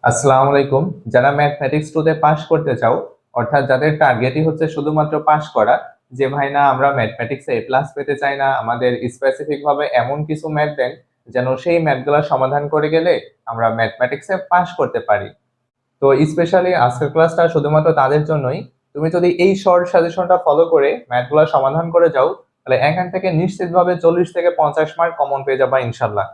আসসালামু আলাইকুম। যারা ম্যাথমেটিক্স 2 তে পাস করতে চাও, অর্থাৎ যাদের টার্গেটই হচ্ছে শুধুমাত্র পাস করা, যে ভাই না আমরা ম্যাথমেটিক্সে এ প্লাস পেতে চাই না, আমাদের স্পেসিফিক ভাবে এমন কিছু ম্যাথ দেন যেন সেই ম্যাথগুলো সমাধান করে গেলে আমরা ম্যাথমেটিক্সে পাস করতে পারি। তো স্পেশালি আজকের ক্লাসটা শুধুমাত্র তাদের জন্যই। তুমি যদি এই শর্ট সাজেশনটা ফলো করে ম্যাথগুলো সমাধান করে যাও, তাহলে এখান থেকে নিশ্চিতভাবে 40 থেকে 50 মার্ক কমন পেয়ে যাবা ইনশাল্লাহ।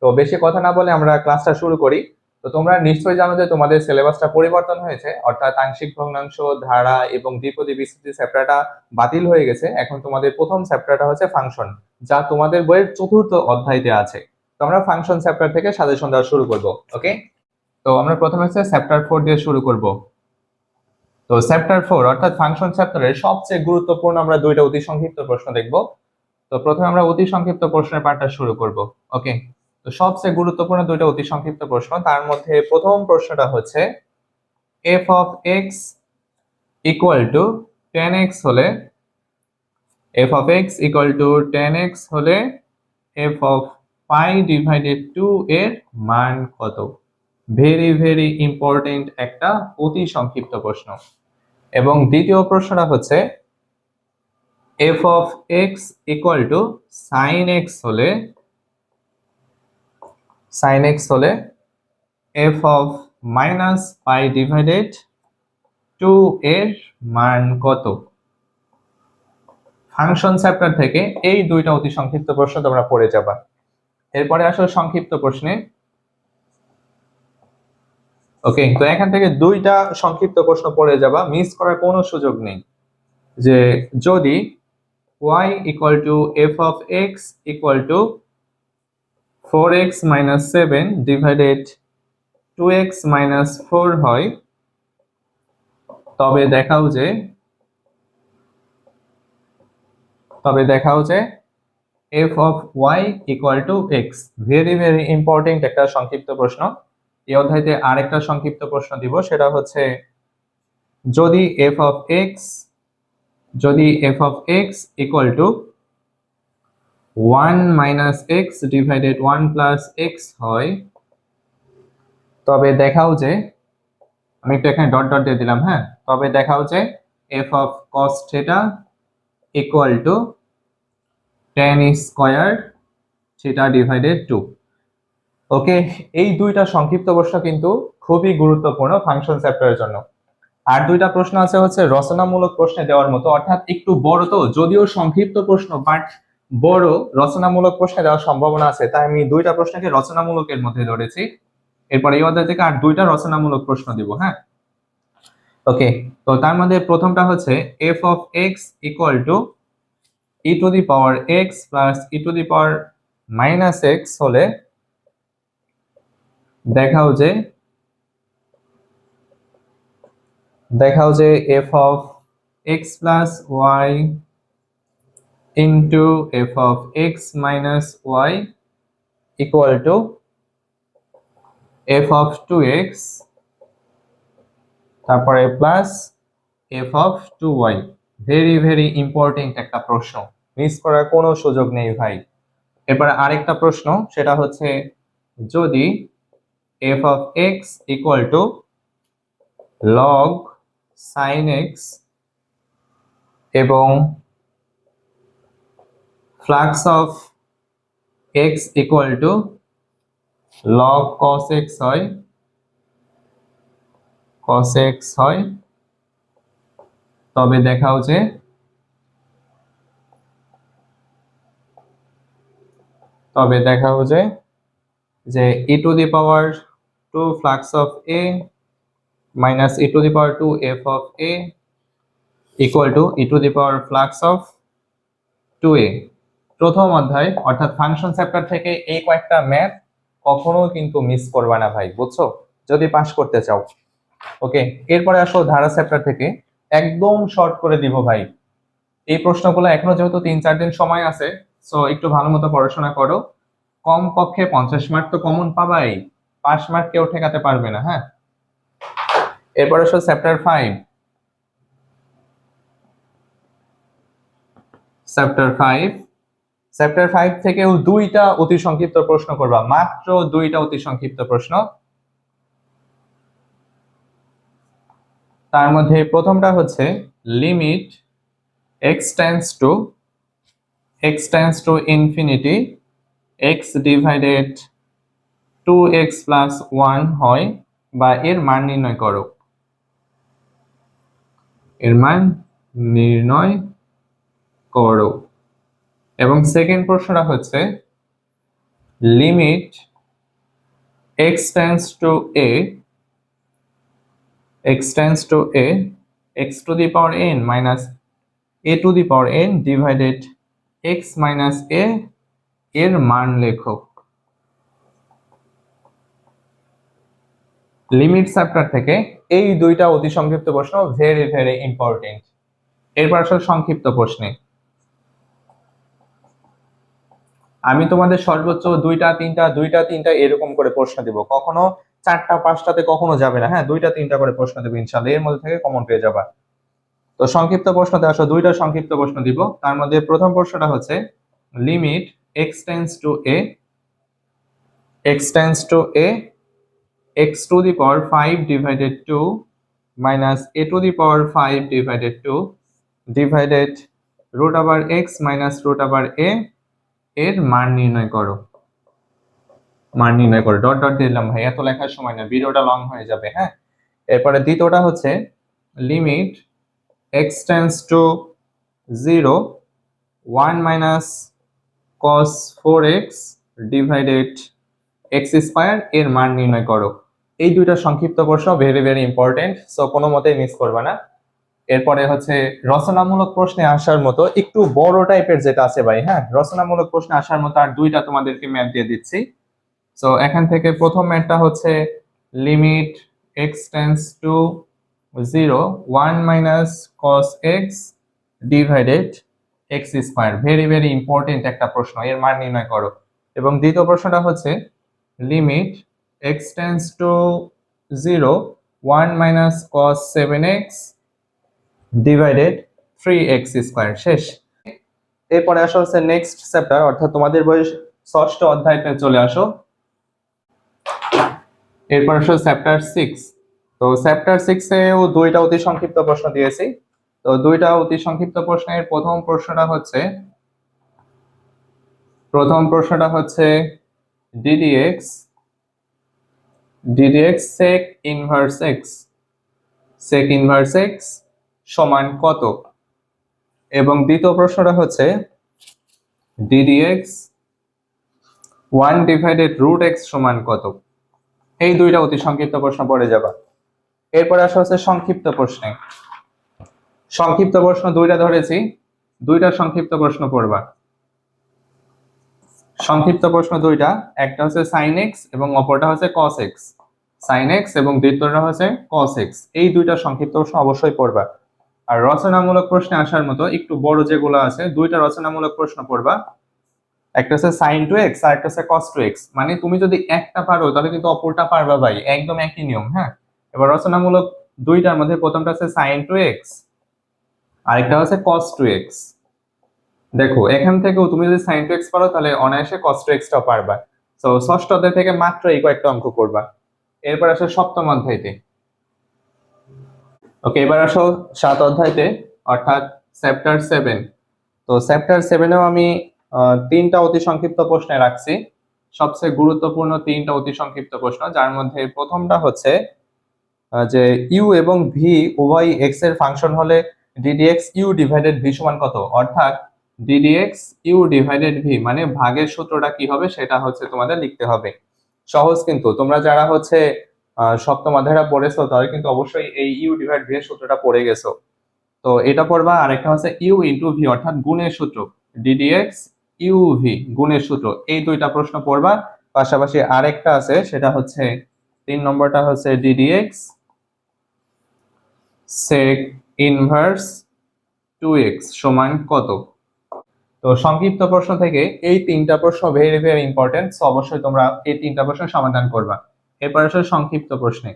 তো বেশি কথা না বলে আমরা ক্লাসটা শুরু করি। তো তোমরা নিশ্চয়ই জানো যে তোমাদের সিলেবাসটা পরিবর্তন হয়েছে, অর্থাৎ আংশিক ভগ্নাংশ, ধারা এবং দ্বিপদী বিস্তৃতি চ্যাপ্টারটা বাতিল হয়ে গেছে। এখন তোমাদের প্রথম চ্যাপ্টারটা হচ্ছে ফাংশন, যা তোমাদের বইয়ের চতুর্থ অধ্যায়তে আছে। তো আমরা ফাংশন চ্যাপ্টার থেকে সাজেশন দেওয়া শুরু করব। ওকে, তো আমরা প্রথমে হচ্ছে চ্যাপ্টার 4 দিয়ে শুরু করব। তো চ্যাপ্টার 4 অর্থাৎ ফাংশন চ্যাপ্টারের সবচেয়ে গুরুত্বপূর্ণ আমরা দুইটা অতি সংক্ষিপ্ত প্রশ্ন দেখব। তো প্রথমে আমরা অতি সংক্ষিপ্ত প্রশ্নের পার্টটা শুরু করব। ওকে, তো সবচেয়ে গুরুত্বপূর্ণ দুইটা অতি সংক্ষিপ্ত প্রশ্ন, তার মধ্যে প্রথম প্রশ্নটা হচ্ছে f of x equal to tan x হলে f of x equal to tan x হলে f of pi divided 2 এর মান কত? ভেরি ভেরি ইম্পর্টেন্ট একটা অতি সংক্ষিপ্ত প্রশ্ন। এবং দ্বিতীয় প্রশ্নটা হচ্ছে f of x equal to sin x হলে f of minus pi divided 2 এর মান কত? ফাংশন চ্যাপ্টার থেকে এই দুইটা অতি সংক্ষিপ্ত প্রশ্ন তোমরা পড়ে যাবা। এরপরে আসলে সংক্ষিপ্ত প্রশ্নে। ওকে, তো এখান থেকে দুইটা সংক্ষিপ্ত প্রশ্ন পড়ে যাবা, মিস করার কোনো সুযোগ নেই। যে যদি y equal to f of x equal to 4x minus 7 divided 2x minus 4 হয়, তবে দেখাও যে f of y equal to x। Very very important একটা সংক্ষিপ্ত প্রশ্ন। এই অধ্যায়তে আরেকটা সংক্ষিপ্ত প্রশ্ন দিব, সেটা হচ্ছে যদি f of x equal to 1 minus x divided 1 plus x হয়, তবে দেখাও যে, আমি একটু এখানে ডট ডট দিয়ে দিলাম, হ্যাঁ, তবে দেখাও যে f of cos theta equal to tan square theta divided 2। ওকে, এই দুইটা সংক্ষিপ্ত প্রশ্ন কিন্তু খুবই গুরুত্বপূর্ণ ফাংশন চ্যাপ্টারের জন্য। আর দুইটা প্রশ্ন আছে হচ্ছে রচনামূলক প্রশ্নে দেওয়ার মতো, অর্থাৎ একটু বড়, তো যদিও সংক্ষিপ্ত প্রশ্ন বাট বড়, রচনামূলক প্রশ্নে দেওয়ার সম্ভাবনা আছে, তাই আমি দুইটা প্রশ্নকে রচনামূলকের মধ্যে ধরেছি। এরপর এই অধ্যায় থেকে আর দুইটা রচনামূলক প্রশ্ন দিব, হ্যাঁ। ওকে, তো তার মধ্যে প্রথমটা হচ্ছে f of x equal to e to the power x plus e to the power minus x হলে দেখাও যে f of x plus y into f of x minus y equal to f of 2x তারপরে plus f of 2y। Very very important একটা প্রশ্ন, miss করার কোনো সুযোগ নেই ভাই। এরপরে আরেকটা প্রশ্ন, সেটা হচ্ছে যদি f of x equal to log sin x এবং flux of x equal to log cos x হয়, তবে দেখাও যে e to the power 2 flux of a minus e to the power 2 f of a equal to e to the power flux of 2a। প্রথম অধ্যায় অর্থাৎ function chapter থেকে এই কয়েকটা ম্যাথ কখনো কিন্তু মিস করবে না ভাই, বুঝছো, যদি পাস করতে চাও। ওকে, এরপরে আসো ধারা চ্যাপ্টার থেকে, একদম শর্ট করে দিব ভাই। এই প্রশ্নগুলো এখনো যেহেতু 3-4 দিন সময় আছে, সো একটু ভালো মতো পড়াশোনা করো। কম পক্ষে 50 মার্ক তো কমন পাবাই, 5 মার্ক কেউ ঠেকাতে পারবে না, হ্যাঁ। এরপর আসো চ্যাপ্টার 5 থেকেও দুইটা অতি সংক্ষিপ্ত প্রশ্ন করবা, মাত্র দুইটা অতি সংক্ষিপ্ত প্রশ্ন। তার মধ্যে প্রথমটা হচ্ছে limit x tends to infinity x divided 2x plus 1 হয় বা এর মান নির্ণয় করো। এর মান নির্ণয় করো। এবং সেকেন্ড প্রশ্নটা হচ্ছে limit x tends to a x tends to a x to the power n minus a to the power n divided x minus a এর মান লেখো। লিমিট চ্যাপ্টার থেকে এই দুইটা অতি সংক্ষিপ্ত প্রশ্ন ভেরি ভেরি ইম্পর্টেন্ট। এরপর আসলে সংক্ষিপ্ত প্রশ্নে আমি তোমাদের সর্বোচ্চ দুইটা তিনটা এরকম করে প্রশ্ন দিব, কখনো 4টা 5টাতে কখনো যাবে না। হ্যাঁ, 2টা 3টা করে প্রশ্ন দেবো ইনশাআল্লাহ, এর মধ্যে থেকে কমন পেয়ে যাবা। তো সংক্ষিপ্ত প্রশ্নতে আসো, দুইটা সংক্ষিপ্ত প্রশ্ন দিব। তার মধ্যে প্রথম প্রশ্নটা হচ্ছে limit x tends to a x to the power 5 divided 2 minus a to the power 5 divided 2 divided root over x minus root over a এর মান নির্ণয় করো। মান নির্ণয় করো, ডট ডট দিলাম ভাই, এত লেখার সময় না, ভিডিওটা লং হয়ে যাবে। হ্যাঁ, এরপরে দ্বিতীয়টা হচ্ছে limit x tends to 0 1 minus cos 4x divided x square এর মান নির্ণয় করো। এই দুইটা সংক্ষিপ্ত প্রশ্ন ভেরি ভেরি ইম্পর্টেন্ট, সো কোনো মতেই মিস করবে না। এরপরে হচ্ছে রচনামূলক প্রশ্নে আসার মতো একটু বড় টাইপের যেটা আছে ভাই, হ্যাঁ, রচনামূলক প্রশ্নে আসার মতো আর দুইটা তোমাদেরকে ম্যাথ দিয়ে দিচ্ছি। সো এখান থেকে প্রথম ম্যাথটা হচ্ছে limit x tends to 0 1 minus cos x divided x square, very very important একটা প্রশ্ন, এর মান নির্ণয় করো। এবং দ্বিতীয় প্রশ্নটা হচ্ছে limit x tends to 0 1 minus cos 7x divided 3x square. শেষ। এরপরে আসা হচ্ছে নেক্সট চ্যাপ্টার, অর্থাৎ তোমাদের বই 6ষ্ঠ অধ্যায়তে চলে আসো। এরপর আসো চ্যাপ্টার 6। তো চ্যাপ্টার 6-এও দুইটা অতি সংক্ষিপ্ত প্রশ্ন দিয়েছি। তো দুইটা অতি সংক্ষিপ্ত প্রশ্নের প্রথম প্রশ্নটা হচ্ছে ddx sec inverse x সমান কত। এবং দ্বিতীয় প্রশ্নটা হচ্ছে ddx 1 divided root x সমান কত। এই দুইটা অতি সংক্ষিপ্ত প্রশ্ন পড়ে যাবা। এরপরে আসা হচ্ছে সংক্ষিপ্ত প্রশ্নে। সংক্ষিপ্ত প্রশ্ন দুইটা ধরেছি, দুইটা সংক্ষিপ্ত প্রশ্ন পড়বা। সংক্ষিপ্ত প্রশ্ন দুইটা, একটা হচ্ছে sin x এবং অপরটা হচ্ছে cos x। sin x এবং দ্বিতীয়টা হচ্ছে cos x। এই দুইটা সংক্ষিপ্ত প্রশ্ন অবশ্যই পড়বা। আর রচনামূলক প্রশ্নে আসার মতো একটু বড় যেগুলো আছে, দুইটা রচনামূলক প্রশ্ন পড়বা। একটা হচ্ছে sin 2x আর একটা হচ্ছে cos 2x। মানে তুমি যদি একটা পারো তাহলে কিন্তু অপরটা পারবা ভাই, একদম একই নিয়ম। হ্যাঁ, এবার রচনামূলক দুইটার মধ্যে প্রথমটা হচ্ছে sin 2x, আরেকটা হচ্ছে cos 2x। দেখো এখান থেকেও তুমি যদি sin 2x পারো তাহলে অনায়াসে cos 2x টাও পারবা। সো ষষ্ঠ অধ্যায় থেকে মাত্র এই কয়েকটা অঙ্ক করবা। এরপর আসো সপ্তম অধ্যায়তে। ওকে, এবার আসো 7 অধ্যায়তে, অর্থাৎ চ্যাপ্টার 7। তো চ্যাপ্টার 7-এও আমি তিনটা অতি সংক্ষিপ্ত প্রশ্নে রাখছি, সবচেয়ে গুরুত্বপূর্ণ তিনটা অতি সংক্ষিপ্ত প্রশ্ন, যার মধ্যে প্রথমটা হচ্ছে যে ইউ এবং ভি উভয় এক্স এর ফাংশন হলে ddx ইউ ডিভাইডেড ভি সমান কত। অর্থাৎ ddx ইউ ডিভাইডেড ভি মানে ভাগের সূত্রটা কি হবে সেটা হচ্ছে তোমাদের লিখতে হবে। সহজ, কিন্তু তোমরা যারা হচ্ছে সপ্তম অধ্যায়টা পড়েছো তাহলে কিন্তু অবশ্যই এই ইউ ডিভাইড ভি এর সূত্রটা পড়ে গেছো। তো এটা পড়বা। আরেকটা হচ্ছে ইউ ইন্টু ভি অর্থাৎ গুণের সূত্র, ddx ইউ ভি গুণের সূত্র। এই দুইটা প্রশ্ন পড়বা। পাশাপাশি আরেকটা আছে, সেটা হচ্ছে 3 নম্বরটা হচ্ছে ddx sec ইনভার্স 2x সমান কত। তো সংক্ষিপ্ত প্রশ্ন থেকে এই তিনটা প্রশ্ন ভেরি ভেরি ইম্পর্টেন্ট, সো অবশ্যই তোমরা এই তিনটা প্রশ্ন সমাধান করবা। এরপর আসলে সংক্ষিপ্ত প্রশ্নে।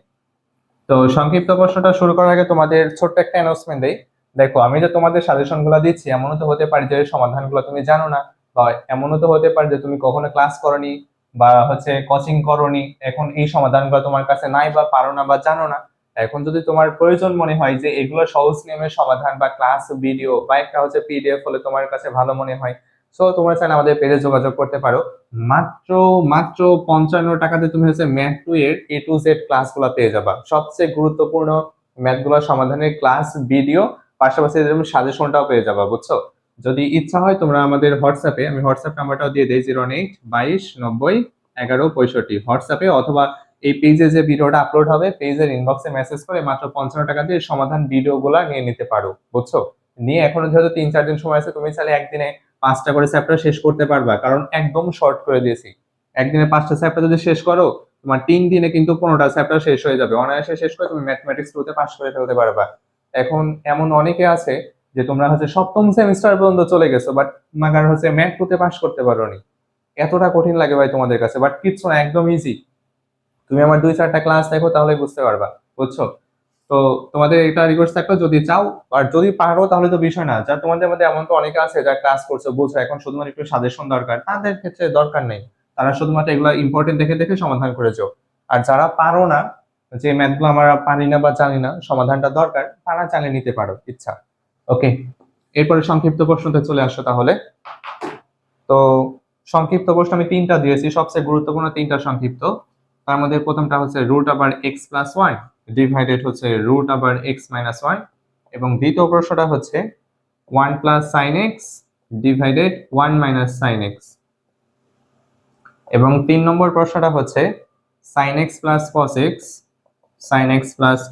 তো সংক্ষিপ্ত প্রশ্নটা শুরু করার আগে তোমাদের ছোট্ট একটা অ্যানাউন্সমেন্ট দেই। দেখো আমি যে তোমাদের সাজেশনগুলো দিচ্ছি, এমনও তো হতে পারে যে সমাধানগুলো তুমি জানো না, বা এমনও তো হতে পারে যে তুমি কখনো ক্লাস করনি বা হচ্ছে কোচিং করনি, এখন এই সমাধানগুলো তোমার কাছে নাই বা পারো না বা জানো না। এখন যদি তোমার প্রয়োজন মনে হয় যে এগুলো সহজ নিয়মের সমাধান বা ক্লাস ভিডিও বা একটা হচ্ছে পিডিএফ হলে তোমার কাছে ভালো মনে হয়, সো তোমরা চাইলে আমাদের পেজে যোগাযোগ করতে পারো। মাত্র মাত্র 55 টাকাতে তুমি হচ্ছে ম্যাথ 2 এর A to Z ক্লাসগুলো পেয়ে যাবা, সবচেয়ে গুরুত্বপূর্ণ ম্যাথগুলো সমাধানের ক্লাস ভিডিও, পাশাপাশি এরকম সাজেশনটাও পেয়ে যাবা, বুঝছো? যদি ইচ্ছা হয় তোমরা আমাদের হোয়াটসঅ্যাপে, আমি হোয়াটসঅ্যাপ নাম্বারটাও দিয়ে দিই, 08 22 90 11 65 হোয়াটসঅ্যাপে, অথবা এই পেজে যে ভিডিওটা আপলোড হবে পেজের ইনবক্সে মেসেজ করে মাত্র 55 টাকা দিয়ে সমাধান ভিডিওগুলো নিয়ে নিতে পারো, বুঝছো? নিয়ে এখনো যেহেতু 3-4 দিন সময় আছে, তুমি চাইলে একদিনে 5টা করে চ্যাপ্টার শেষ করতে পারবা, কারণ একদম শর্ট করে দিয়েছি। একদিনে 5টা চ্যাপ্টার যদি শেষ করো, তোমার 3 দিনে কিন্তু 15টা চ্যাপ্টার শেষ হয়ে যাবে, অনায়াসে শেষ করে তুমি ম্যাথমেটিক্স 2 তে পাস করে ফেলতে পারবা। এখন এমন অনেকে আছে যে তোমরা হচ্ছে সপ্তম সেমিস্টার পর্যন্ত চলে গেছো, বাট মাগার হচ্ছে ম্যাথ 2 তে পাস করতে পারোনি। এতটা কঠিন লাগে ভাই তোমাদের কাছে, বাট কিচ্ছু না, একদম ইজি। তুমি আমার 2-4টা ক্লাস দেখো তাহলে বুঝতে পারবা, বুঝছো? তো তোমাদের এটা রিকোয়েস্ট থাকলো, যদি চাও আর যদি পারো তাহলে তো বিষয় না, যা তোমাদের মধ্যে এমন তো অনেকে আছে যারা ক্লাস করছো, বুঝছো, এখন শুধুমাত্র একটু সাজেশন দরকার, তাদের ক্ষেত্রে দরকার নেই, তারা শুধুমাত্র এগুলো ইম্পর্টেন্ট দেখে দেখে সমাধান করেছো। আর যারা পারো না, যে ম্যাথগুলো আমরা পারি না বা জানি না, সমাধানটা দরকার, তারা চালিয়ে নিতে পারো ইচ্ছা। ওকে, এরপরে সংক্ষিপ্ত প্রশ্নতে চলে আসো তাহলে। তো সংক্ষিপ্ত প্রশ্ন আমি 3টা দিয়েছি, সবচেয়ে গুরুত্বপূর্ণ 3টা সংক্ষিপ্ত। তার মধ্যে প্রথমটা হচ্ছে √x+1 ডিভাইডেড হচ্ছে √x-1, এবং দ্বিতীয় প্রশ্নটা হচ্ছে 1 + sin x divided 1 - sin x, এবং 3 নম্বর প্রশ্নটা হচ্ছে sin x +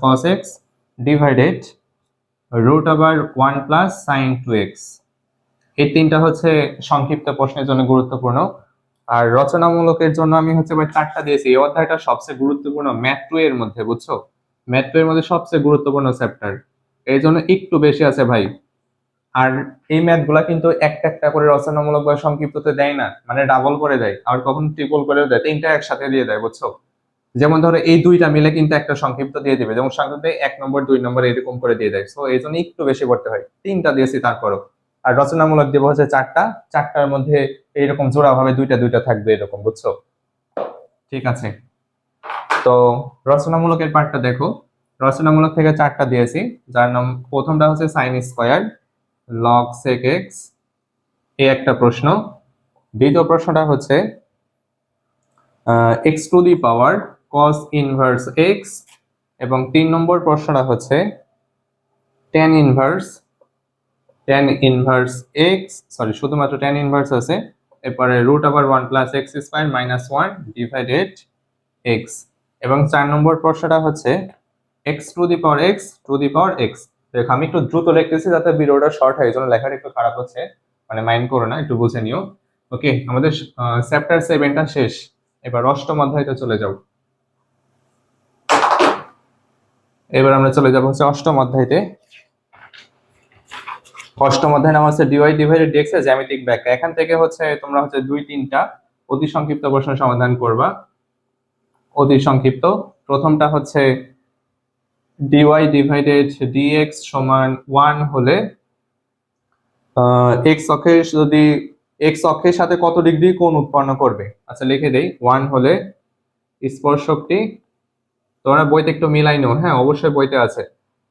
cos x divided √1 + sin 2x। এই 3টা হচ্ছে সংক্ষিপ্ত প্রশ্নের জন্য গুরুত্বপূর্ণ। আর রচনামূলকের জন্য আমি হচ্ছে ভাই 4টা দিয়েছি। এই অধ্যায়টা সবচেয়ে গুরুত্বপূর্ণ ম্যাথ 2 এর মধ্যে, বুঝছো? ম্যাথ 2 এর মধ্যে সবচেয়ে গুরুত্বপূর্ণ চ্যাপ্টার, এই জন্য একটু বেশি আছে ভাই। আর এই ম্যাথ গুলা কিন্তু একটা একটা করে রচনামূলক বা সংক্ষিপ্ততে দেয় না, মানে ডাবল করে দেয়, আর কখন ট্রিপল করেও দেয়, 3টা একসাথে দিয়ে দেয়, বুঝছো? যেমন ধরো এই 2টা মিলে কিন্তু একটা সংক্ষিপ্ত দিয়ে দিবে, যেমন সংক্ষিপ্ত 1 নম্বর 2 নম্বর এরকম করে দিয়ে দেয়, সো এই জন্য একটু বেশি করতে হয়। 3টা দিয়েছি তারপরও। আর রচনামূলক দেবো হচ্ছে 4টা, 4টার মধ্যে এইরকম জোড়া ভাবে 2টা 2টা থাকবে এরকম, বুঝছো? ঠিক আছে, তো রচনামূলকের পার্টটা দেখো। রচনামূলক থেকে 4টা দিয়েছি, যার নাম প্রথমটা হচ্ছে sine square log sec x, এই একটা প্রশ্ন। দ্বিতীয় প্রশ্নটা হচ্ছে x to the power cos inverse x, এবং 3 নম্বর প্রশ্নটা হচ্ছে tan ইনভার্স এক্স, সরি শুধুমাত্র tan ইনভার্স আছে, এরপরে √1 + x² - 1 ডিভাইডেড এক্স, এবং 4 নম্বর প্রশ্নটা হচ্ছে x to the power x. দেখো আমি একটু দ্রুত লিখতেছি যাতে ভিডিওটা শর্ট হয়, এই জন্য লেখাটা একটু খারাপ হচ্ছে, মানে মাইন্ড করো না, একটু বুঝে নিও। ওকে, আমাদের চ্যাপ্টার 7টা শেষ, এবার অষ্টম অধ্যায়তে চলে যাও। এবার আমরা চলে যাব হচ্ছে অষ্টম অধ্যায়তে। অষ্টম অধ্যায় নাম হচ্ছে ডিওয়াই ডিভাইডেড ডিএক্স এর জ্যামিতিক ব্যাখ্যা। এখান থেকে হচ্ছে তোমরা হচ্ছে 2-3টা অতি সংক্ষিপ্ত প্রশ্ন সমাধান করবা, অতি সংক্ষিপ্ত। প্রথমটা হচ্ছে ডিওয়াই ডিভাইডেড ডিএক্স সমান 1 হলে এক্স অক্ষের যদি এক্স অক্ষের সাথে কত ডিগ্রি কোণ উৎপন্ন করবে। আচ্ছা লিখে দেই, 1 হলে স্পর্শকটি, তোমরা বইতে একটু মিলাই নিও, হ্যাঁ অবশ্যই বইতে আছে।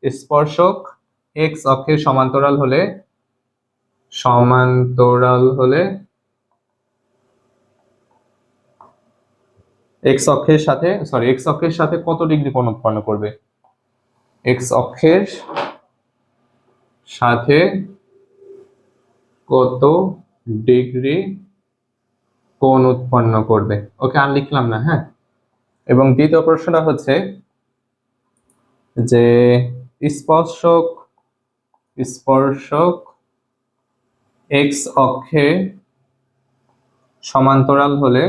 স্পর্শক এক্স অক্ষের সমান্তরাল হলে এক্স অক্ষের সাথে কত ডিগ্রি কোণ উৎপন্ন করবে। এক্স অক্ষের সাথে কত ডিগ্রি কোণ উৎপন্ন করবে। ওকে, আর লিখলাম না, হ্যাঁ। এবং দ্বিতীয় প্রশ্নটা হচ্ছে যে স্পর্শক এক্স অক্ষে সমান্তরাল হলে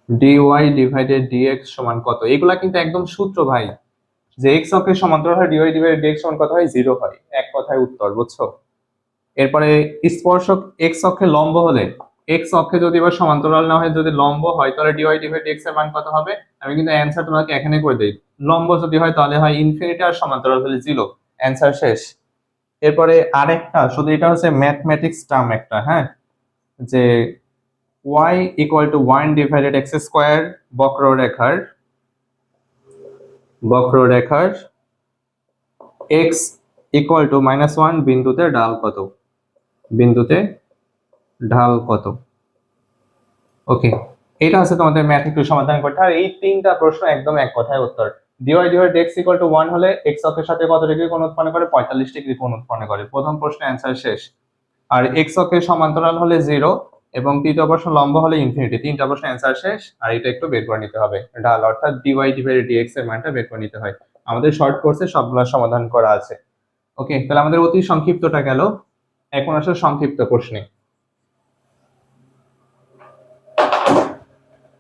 ডিওয়াই ডিভাইডেড ডিএক্স সমান কত। এগুলা কিন্তু একদম সূত্র ভাই, যে এক্স অক্ষের সমান্তরাল হয় ডিওয়াই ডিভাইডেড ডিএক্স সমান কত হয়, 0 হয়, এক কথায় উত্তর, বুঝছো? এরপরে স্পর্শক এক্স অক্ষে লম্ব হলে, এক্স অক্ষে যদি এবার সমান্তরাল না হয় যদি লম্ব হয়, তাহলে ডিওয়াই ডিভাইডেড ডিএক্স এর মান কত হবে। আমি কিন্তু অ্যানসার তোমাকে এখানে করে দেই, লম্ব যদি হয় তাহলে হয় ইনফিনিটি, আর সমান্তরাল হলে 0, অ্যানসার শেষ। এরপরে আরেকটা, শুধু এটা হচ্ছে ম্যাথমেটিক্স টার্ম একটা, হ্যাঁ, যে y equal two 1 divided x square বক্ররেখার x ইকুয়াল টু -1 বিন্দুতে ঢাল কত। ওকে, এটা আছে তোমাদের ম্যাথ একটু সমাধান করতে। আর এই তিনটা প্রশ্ন একদম এক কথায় উত্তর। dy dx ইকুয়াল টু 1 হলে x অক্ষের সাথে কত ডিগ্রি কোণ উৎপন্ন করে? 45 ডিগ্রি কোণ উৎপন্ন করে। প্রথম প্রশ্নের অ্যান্সার শেষ। আর x অক্ষের সমান্তরাল হলে 0 এবং তৃতীয় প্রশ্ন লম্ব হলে ইনফিনিটি। তিনটা প্রশ্ন অ্যান্সার শেষ। আর এটা একটু বের করে নিতে হবে, ঢাল অর্থাৎ dy ডিভাইডেড dx এর মানটা বের করে নিতে হয়। আমাদের শর্ট কোর্সে সবগুলো সমাধান করা আছে। ওকে, তাহলে আমাদের অতি সংক্ষিপ্তটা গেল। এখন আসলে সংক্ষিপ্ত প্রশ্নে।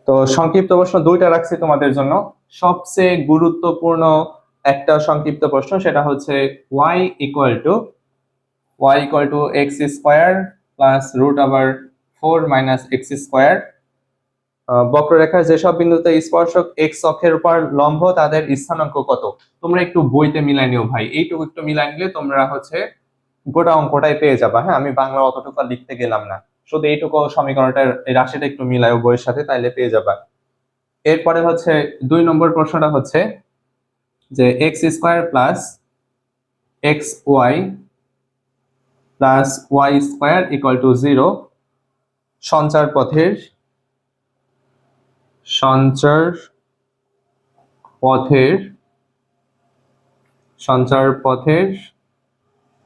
তো সংক্ষিপ্ত প্রশ্ন দুইটা রাখছি তোমাদের জন্য। সবচেয়ে গুরুত্বপূর্ণ একটা সংক্ষিপ্ত প্রশ্ন, সেটা হচ্ছে y equal to x square plus root over 4 minus x square. বক্ররেখার যেসব বিন্দুতে স্পর্শক x অক্ষের উপর লম্ব তাদের স্থানাঙ্ক কত? তোমরা একটু বইতে মিলাই নিও ভাই, এইটুকু একটু মিলাই নিলে তোমরা হচ্ছে গোটা অঙ্কটাই পেয়ে যাবা। হ্যাঁ, আমি বাংলা অতটুকু লিখতে গেলাম না, শুধু এইটুকু সমীকরণটা এই রাশিটা একটু মিলাও বইয়ের সাথে, তাইলে পেয়ে যাবা। এরপরে হচ্ছে 2 নম্বর প্রশ্নটা হচ্ছে যে x square plus xy plus y square equal to 0 সঞ্চার পথের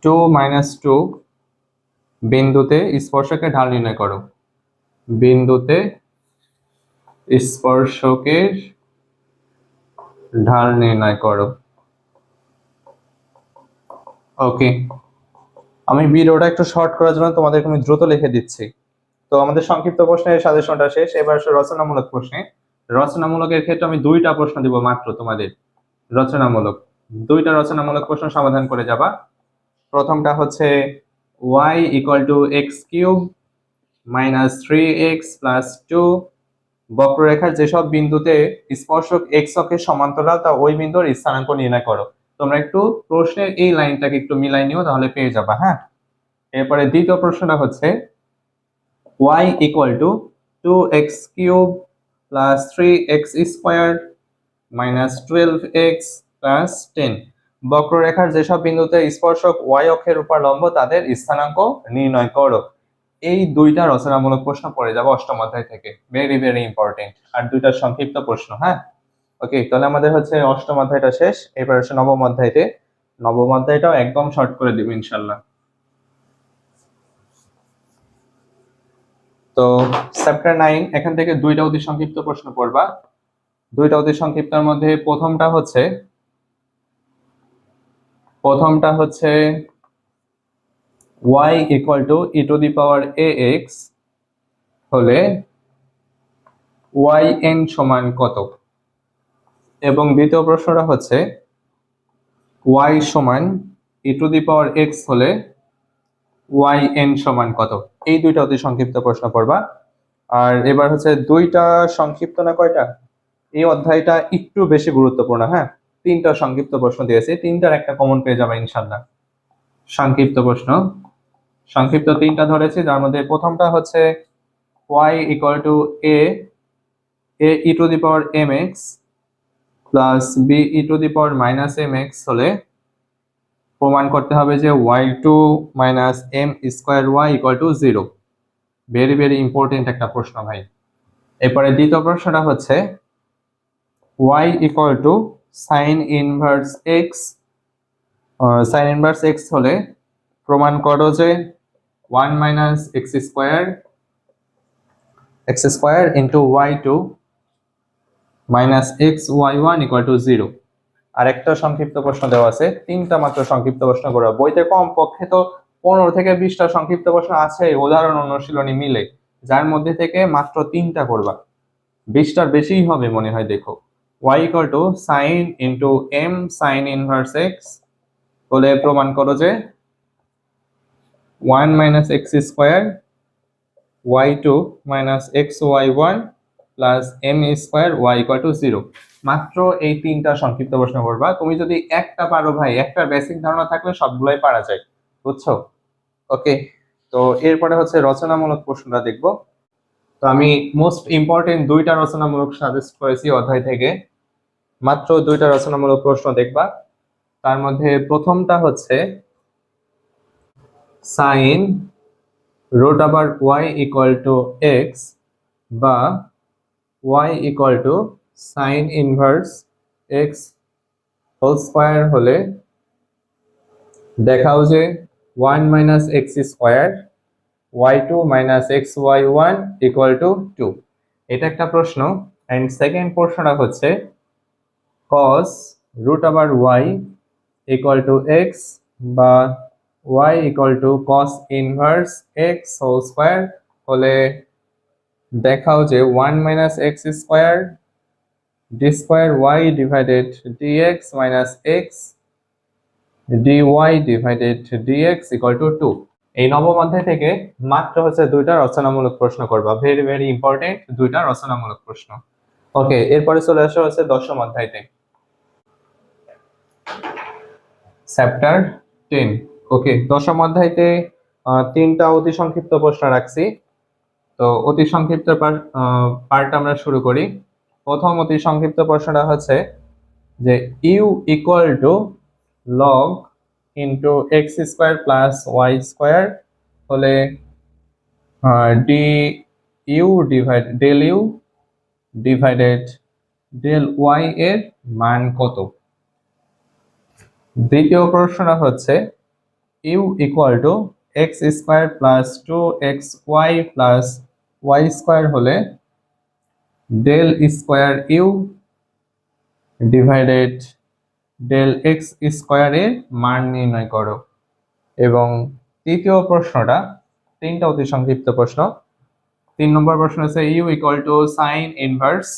2 মাইনাস 2 বিন্দুতে স্পর্শকের ঢাল নির্ণয় করো। বিন্দুতে স্পর্শকের ঢাল নির্ণয় করো। ওকে, আমি ভিডিওটা একটু শর্ট করার জন্য তোমাদেরকে আমি দ্রুত লিখে দিচ্ছি। তো আমাদের সংক্ষিপ্ত প্রশ্নের সাজেশনটা শেষ। এবার আসলে রচনামূলক প্রশ্নে। রচনামূলকের ক্ষেত্রে আমি দুইটা প্রশ্ন দিব মাত্র তোমাদের। দুইটা রচনামূলক প্রশ্ন সমাধান করে যাবা। প্রথমটা হচ্ছে y equal to x cube minus 3x plus 2 বক্ররেখার যেসব বিন্দুতে স্পর্শক x অক্ষের সমান্তরাল তা ওই বিন্দুর স্থানাঙ্ক নির্ণয় করো। তোমরা একটু প্রশ্নের এই লাইনটাকে একটু মিলাই নিও, তাহলে পেয়ে যাবা। হ্যাঁ, এরপরে দ্বিতীয় প্রশ্নটা হচ্ছে y equal two 2x cube plus 3x square minus 12x plus 10 বক্ররেখার যেসব বিন্দুতে স্পর্শক y অক্ষের উপর লম্ব তাদের স্থানাঙ্ক নির্ণয় করো। এই দুইটা রচনামূলক প্রশ্ন পড়ে যাবে অষ্টম অধ্যায় থেকে, ভেরি ভেরি ইম্পর্টেন্ট। আর দুইটা সংক্ষিপ্ত প্রশ্ন। হ্যাঁ, ওকে, তাহলে আমাদের হচ্ছে অষ্টম অধ্যায়টা শেষ। এবার হচ্ছে নবম অধ্যায়টাও একদম শর্ট করে দিব ইনশাল্লাহ। তো চ্যাপ্টার 9 এখান থেকে দুইটা অতি সংক্ষিপ্ত প্রশ্ন পড়বা। দুইটা অতি সংক্ষিপ্তের মধ্যে প্রথমটা হচ্ছে y equal two e to the power ax হলে yn সমান কত? এবং দ্বিতীয় প্রশ্নটা হচ্ছে y সমান e to the power x হলে yn সমান কত? এই দুইটা অতি সংক্ষিপ্ত প্রশ্ন পড়বা। আর এবার হচ্ছে দুইটা সংক্ষিপ্ত না কয়টা, এই অধ্যায়টা একটু বেশি গুরুত্বপূর্ণ। হ্যাঁ, তিনটা সংক্ষিপ্ত প্রশ্ন দিয়েছে, তিনটার একটা কমন পেয়ে যাবে ইনশাল্লাহ। সংক্ষিপ্ত তিনটা ধরেছি, যার মধ্যে প্রথমটা হচ্ছে y equal two a e to the power mx plus b e to the power minus mx হলে প্রমাণ করতে হবে যে y2 minus m square y equal to 0। Very very important একটা প্রশ্ন ভাই। এরপরে দ্বিতীয় প্রশ্নটা হচ্ছে y equal to sine inverse x হলে প্রমাণ করো যে 1 minus x square into y2 minus xy1 equal to 0। আর একটা সংক্ষিপ্ত প্রশ্ন দেওয়া আছে, তিনটা মাত্র সংক্ষিপ্ত প্রশ্ন করো। বইতে কম পক্ষে তো 15 থেকে 20টা সংক্ষিপ্ত প্রশ্ন আছে উদাহরণ অনুশীলনী মিলে, যার মধ্যে থেকে মাত্র তিনটা করবা। 20টার বেশিই হবে মনে হয়। দেখো, y equal to sign into m sign inverse x হলে প্রমাণ করো যে 1 minus x square y2 minus xy1 plus m square y equal to 0। মাত্র এই তিনটা সংক্ষিপ্ত প্রশ্ন করবা। তুমি যদি একটা পারো ভাই, একটা বেসিক ধারণা থাকলে সবগুলোই পারা যায়, বুঝছো? ওকে, তো এরপরে হচ্ছে রচনামূলক প্রশ্নটা দেখবো। তো তো আমি মোস্ট ইম্পর্টেন্ট দুইটা রচনামূলক সাজেস্ট করেছি অধ্যায় থেকে, মাত্র দুইটা রচনামূলক প্রশ্ন দেখবা। তার মধ্যে প্রথমটা হচ্ছে sine root over y equal to x বা y equal to sine inverse x whole square হলে দেখাও যে 1 minus x square y2 minus x y1 equal to 2। এটা একটা প্রশ্ন। অ্যান্ড সেকেন্ড প্রশ্নটা হচ্ছে cos root over y equal to x বা y equal to cos inverse x whole square হলে দেখাও যে 1 minus x square d square y divided dx minus x dy divided dx equal to 2। এই নবম অধ্যায় থেকে মাত্র হচ্ছে দুইটা রচনামূলক প্রশ্ন করবা, ভেরি ভেরি ইম্পর্টেন্ট দুইটা রচনামূলক প্রশ্ন। ওকে, এরপরে চলে আসা হচ্ছে দশম অধ্যায়তে, চ্যাপ্টার 10। ওকে, দশম অধ্যায়তে তিনটা অতি সংক্ষিপ্ত প্রশ্ন রাখছি। তো অতি সংক্ষিপ্ত পার্ট আমরা শুরু করি। প্রথম অতি সংক্ষিপ্ত প্রশ্নটা হচ্ছে যে u equal to log into x square plus y square হলে d u del u divided del y এর মান কত। দ্বিতীয় প্রশ্নটা হচ্ছে u equal to x square plus 2xy plus y square হলে del square u divided del x square এর মান নির্ণয় করো। এবং তৃতীয় প্রশ্নটা, তিনটা অতি সংক্ষিপ্ত প্রশ্ন। 3 নম্বর প্রশ্ন হচ্ছে u equal to sine inverse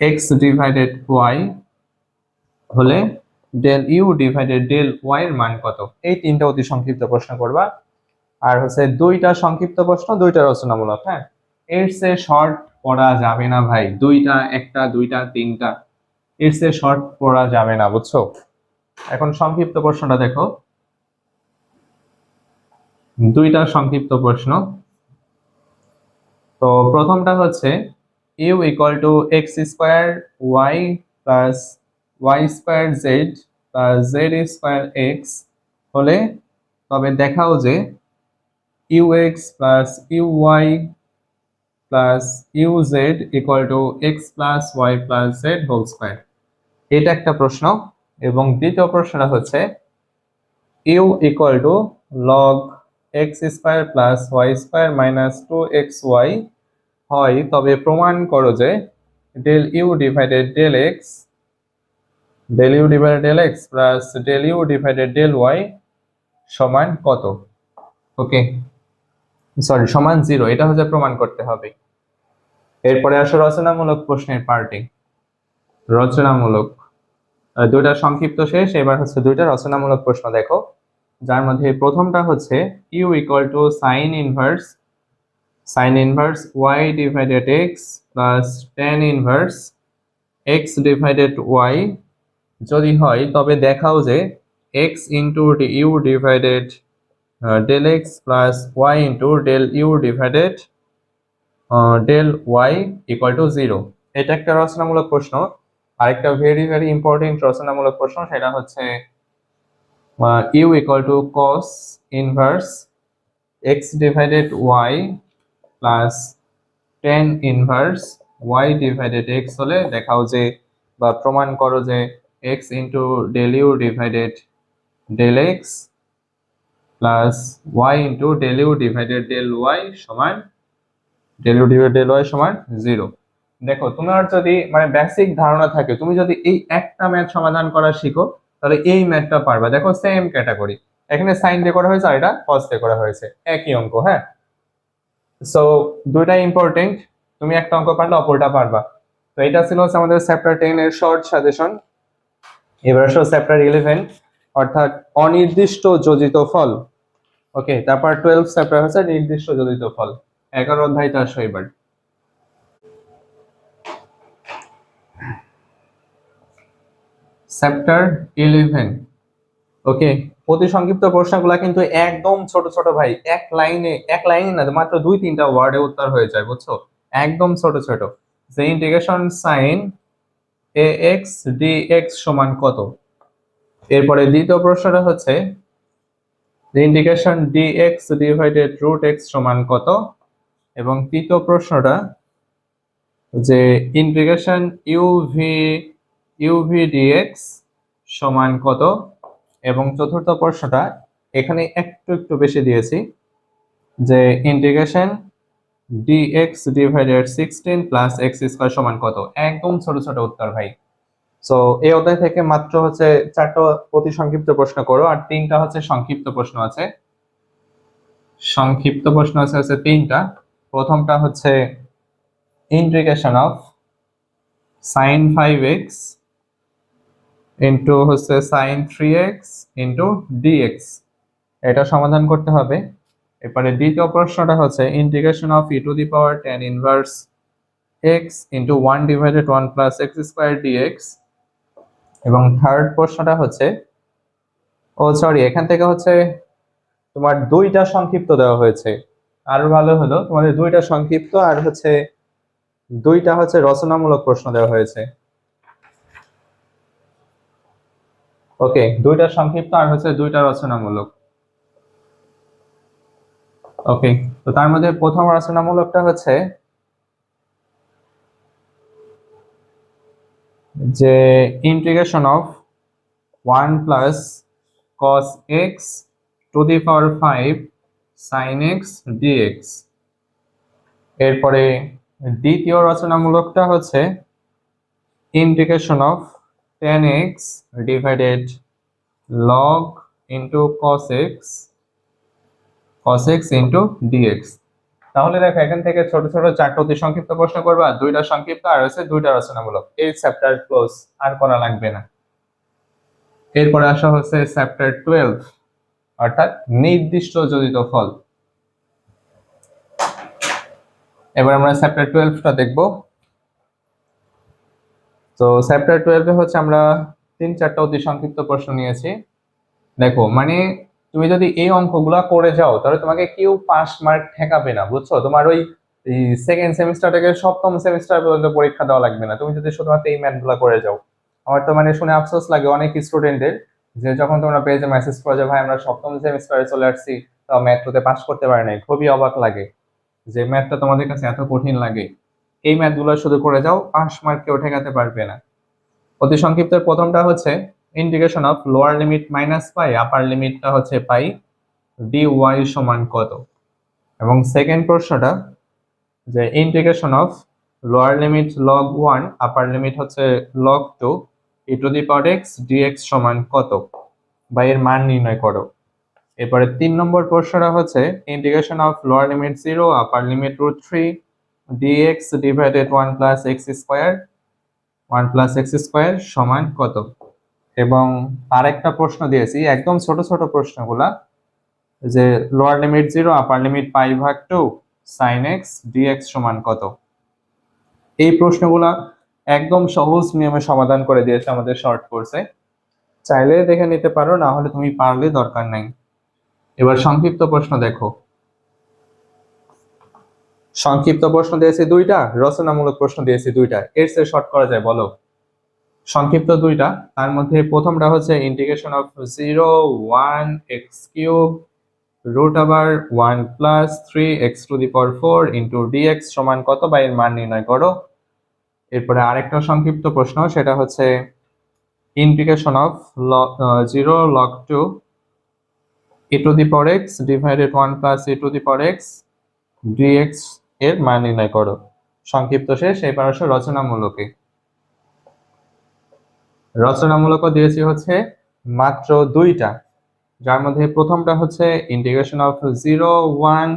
x divided y হলে del u divided del y এর মান কত। এই তিনটা অতি সংক্ষিপ্ত প্রশ্ন করবা। আর হচ্ছে দুইটা সংক্ষিপ্ত প্রশ্ন, দুইটা রচনামূলক। হ্যাঁ, এর চেয়ে শর্ট পড়া যাবে না ভাই, দুইটা একটা দুইটা তিনটা, এর চেয়ে শর্ট পড়া যাবে না, বুঝছো। এখন সংক্ষিপ্ত প্রশ্নটা দেখো, দুইটা সংক্ষিপ্ত প্রশ্ন। তো প্রথমটা হচ্ছে u equal to x square y plus y square z plus z square x হলে তবে দেখাও যে u x plus u y plus u z equal to x plus y plus z whole square. এটা একটা প্রশ্ন। এবং দ্বিতীয় প্রশ্নটা হচ্ছে u equal to log x square plus y square minus 2xy হয় তবে প্রমাণ করো যে del u divided del x plus del u divided del Y সমান কত। ওকে, সরি, সমান 0। এটা হচ্ছে প্রমাণ করতে হবে। এরপরে আসো রচনামূলক প্রশ্নের পার্টি। রচনামূলক দুইটা সংক্ষিপ্ত শেষ, এবার হচ্ছে দুইটা রচনামূলক প্রশ্ন দেখো, যার মধ্যে প্রথমটা হচ্ছে u equal to sine inverse y divided x plus tan inverse x divided y যদি হয় তবে দেখাও যে x into u divided del x plus y into del u divided del y equal to 0। এটা একটা রচনামূলক প্রশ্ন। আরেকটা ভেরি ভেরি ইম্পর্টেন্ট রচনামূলক প্রশ্ন, সেটা হচ্ছে u equal to cos inverse x divided y plus tan inverse y divided x হলে দেখাও যে বা প্রমাণ করো যে x into del u divided del x plus y into del u divided del y সমান del u divided del y সমান 0। দেখো, তোমার যদি মানে বেসিক ধারণা থাকে, তুমি যদি এই একটা ম্যাথ সমাধান করা শিখো তাহলে এই ম্যাথটা পারবা। দেখো, সেম ক্যাটাগরি, এখানে সাইন দিয়ে করা হয়েছে আর এটা কস দিয়ে করা হয়েছে, একই অঙ্ক। হ্যাঁ, সো দুইটা ইম্পর্টেন্ট, তুমি একটা অঙ্ক পারলে অপরটা পারবা। তো এটা ছিল আমাদের চ্যাপ্টার 10 এর শর্ট সাজেশন। এবার আসো চ্যাপ্টার 11, অর্থাৎ অনির্দিষ্ট যোজিত ফল। ওকে, তারপর 12 চ্যাপ্টার হচ্ছে নির্দিষ্ট যোজিত ফল। 11 অধ্যায়টা আসো এবার। চ্যাপ্টার 11। ওকে, অতি সংক্ষিপ্ত প্রশ্নগুলা কিন্তু একদম ছোট ছোট ভাই, এক লাইনে না, মাত্র 2-3টা ওয়ার্ডে উত্তর হয়ে যায়, বুঝছো? একদম ছোট ছোট। যে integration sine a x d x সমান কত। এরপরে দ্বিতীয় প্রশ্নটা হচ্ছে যে integration d x divided root x সমান কত। এবং তৃতীয় প্রশ্নটা যে ইন্টিগ্রেশন ইউভি ডিএক্স সমান কত। এবং চতুর্থ প্রশ্নটা এখানে একটু একটু বেশি দিয়েছি, যে integration dx divided 16 plus x square সমান কত। একদম ছোট ছোট উত্তর ভাই। সো এই অধ্যায় থেকে মাত্র হচ্ছে 4টা অতি সংক্ষিপ্ত প্রশ্ন করো, আর 3টা হচ্ছে সংক্ষিপ্ত প্রশ্ন আছে। সংক্ষিপ্ত প্রশ্ন আছে হচ্ছে 3টা। প্রথমটা হচ্ছে integration of sin 5x into হচ্ছে sin 3x ইন্টু dx, এটা সমাধান করতে হবে। এরপরে দ্বিতীয় প্রশ্নটা হচ্ছে integration of e to the power tan inverse x into 1 divided 1 plus x square dx। এবং থার্ড প্রশ্নটা হচ্ছে, ও সরি, এখান থেকে হচ্ছে তোমার 2টা সংক্ষিপ্ত দেওয়া হয়েছে। আরো ভালো হলো তোমাদের 2টা সংক্ষিপ্ত আর হচ্ছে 2টা হচ্ছে রচনামূলক প্রশ্ন দেওয়া হয়েছে। ওকে, 2টা সংক্ষিপ্ত আর হচ্ছে 2টা রচনামূলক। ওকে, তো তার মধ্যে প্রথম রচনামূলকটা হচ্ছে যে integration of 1 plus cos x two the power 5 sin x dx। এরপরে দ্বিতীয় রচনামূলকটা হচ্ছে integration of tan x divided log into cos x into dx। তাহলে দেখো এখান থেকে ছোট ছোট 4টা অতি সংক্ষিপ্ত প্রশ্ন করবা, 2টা সংক্ষিপ্ত আর হচ্ছে 2টা রচনামূলক। এই চ্যাপ্টার ক্লোজ, আর করা লাগবে না। এরপরে আসা হচ্ছে চ্যাপ্টার 12, অর্থাৎ নির্দিষ্ট যোজিত ফল। এবার আমরা চ্যাপ্টার 12টা দেখব। তো চ্যাপ্টার 12 হচ্ছে আমরা 3-4টা অতি সংক্ষিপ্ত প্রশ্ন নিয়েছি। দেখো মানে তুমি যদি এই অঙ্কগুলা করে যাও তাহলে তোমাকে কেউ পাস মার্ক ঠেকাবে না, বুঝছো? তোমার ওই সেকেন্ড সেমিস্টার থেকে সপ্তম সেমিস্টার পর্যন্ত পরীক্ষা দেওয়া লাগবে না, তুমি যদি শুধুমাত্র এই ম্যাথগুলা করে যাও। আমার তো মানে শুনে আফসোস লাগে অনেক স্টুডেন্টদের, যে যখন তোমরা পেজে মেসেজ করো যে ভাই আমরা সপ্তম সেমিস্টারে চলে আসছি তাও ম্যাথটাতে পাস করতে পারি নাই, খুবই অবাক লাগে যে ম্যাথটা তোমাদের কাছে এত কঠিন লাগে। এই ম্যাথগুলো শুধু করে যাও, পাস মার্ক কেউ ঠেকাতে পারবে না। অতি সংক্ষিপ্তের প্রথমটা হচ্ছে integration of lower limit minus pi upper লিমিটটা হচ্ছে পাই dy সমান কত। এবং সেকেন্ড প্রশ্নটা যে integration of lower limit log 1 upper limit হচ্ছে log 2 e to the power x dx সমান কত, বা এর মান নির্ণয় করো। এরপরে 3 নম্বর প্রশ্নটা হচ্ছে integration of lower limit 0 upper limit √3 dx divided 1 plus x square সমান কত। এবং আরেকটা প্রশ্ন দিয়েছি একদম ছোট ছোট প্রশ্নগুলা, যে lower limit 0 upper limit π/2 sin x dx সমান কত। এই প্রশ্নগুলা একদম সহজ নিয়মে সমাধান করে দিয়েছে আমাদের শর্ট কোর্সে, চাইলে দেখে নিতে পারো, না হলে তুমি পারলে দরকার নাই। এবার সংক্ষিপ্ত প্রশ্ন দেখো। সংক্ষিপ্ত প্রশ্ন দিয়েছি 2টা, রচনামূলক প্রশ্ন দিয়েছি 2টা, এর চেয়ে শর্ট করা যায় বলো? সংক্ষিপ্ত 2টা, তার মধ্যে প্রথমটা হচ্ছে integration of 0 1 x cube root আবার 1 plus 3x to the power 4 into dx সমান কত, বা এর মান নির্ণয় করো। এরপরে আরেকটা সংক্ষিপ্ত প্রশ্ন, সেটা হচ্ছে integration of 0 log 2 e to the power x divided 1 plus e to the power x dx এর মান নির্ণয় করো। সংক্ষিপ্ত শেষ। এবার আসো রচনামূলকে। রচনামূলক দিয়েছি হচ্ছে মাত্র 2টা, যার মধ্যে প্রথমটা হচ্ছে integration of 0 1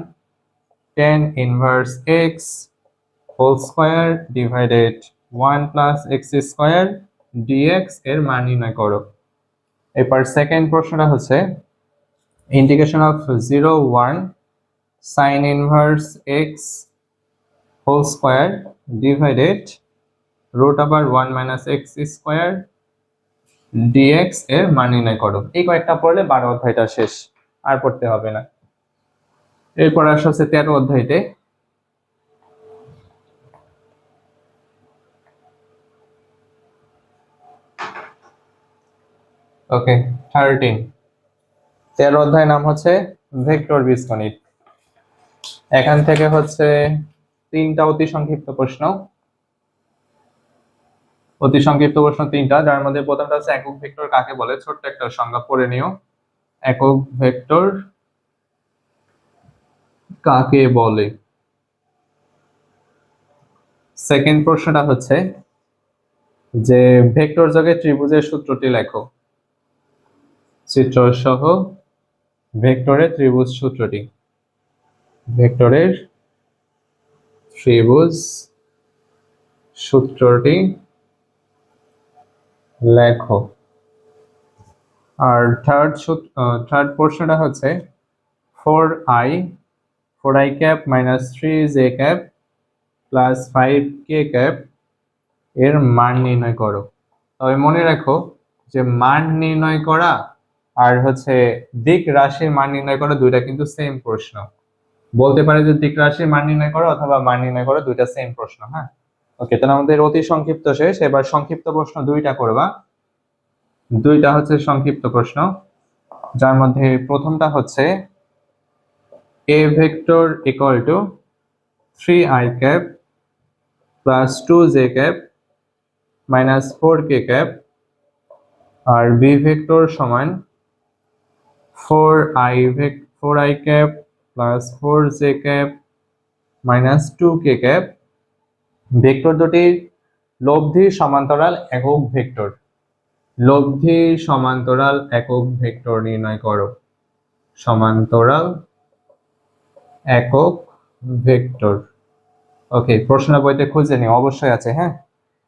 tan inverse x whole square divided 1 plus x square dx এর মান নির্ণয় করো। এরপর সেকেন্ড প্রশ্নটা হচ্ছে integration of 0 1 sin inverse x whole square divided root আবার 1 মাইনাস এক্স স্কয়ার dx এর মান নির্ণয় করো। এই কয়েকটা পড়লে 12 অধ্যায়টা শেষ, আর পড়তে হবে না। এরপর আসা হচ্ছে 13 অধ্যায়তে। ওকে, 13 অধ্যায় নাম হচ্ছে ভেক্টর বীজগণিত। এখান থেকে হচ্ছে 3টা অতি সংক্ষিপ্ত প্রশ্ন। অতি সংক্ষিপ্ত প্রশ্ন 3টা, যার মধ্যে প্রথমটা হচ্ছে একক ভেক্টর কাকে বলে, ছোট্ট একটা সংজ্ঞা পড়ে নিও। একক ভেক্টর কাকে বলে। সেকেন্ড প্রশ্নটা হচ্ছে যে ভেক্টর যোগে ত্রিভুজের সূত্রটি লেখো। চিত্র সহ ভেক্টরের ত্রিভুজ সূত্রটি। ভেক্টরের ত্রিভুজ সূত্রটি লেখো। আর থার্ড প্রশ্নটা হচ্ছে 4i cap minus 3j cap plus 5k cap এর মান নির্ণয় করো। তবে মনে রাখো যে মান নির্ণয় করা আর হচ্ছে দিক রাশির মান নির্ণয় করা দুইটা কিন্তু সেম প্রশ্ন। বলতে পারে যে দিক রাশির মান নির্ণয় করো অথবা মান নির্ণয় করো, দুইটা সেম প্রশ্ন। হ্যাঁ, ওকে, তাহলে আমাদের অতি সংক্ষিপ্ত শেষ। এবার সংক্ষিপ্ত প্রশ্ন দুইটা করবা। দুইটা হচ্ছে সংক্ষিপ্ত প্রশ্ন, যার মধ্যে প্রথমটা হচ্ছে a vector equal to 3i cap plus 2j cap minus 4k cap, আর b ভেক্টর সমান 4i cap plus 4j cap minus 2k cap. Vector দুটির লব্ধি সমান্তরাল একক ভেক্টর। লব্ধি সমান্তরাল একক ভেক্টর নির্ণয় করো। সমান্তরাল একক ভেক্টর। ওকে, প্রশ্ন বইতে খুঁজে নিও, অবশ্যই আছে। হ্যাঁ,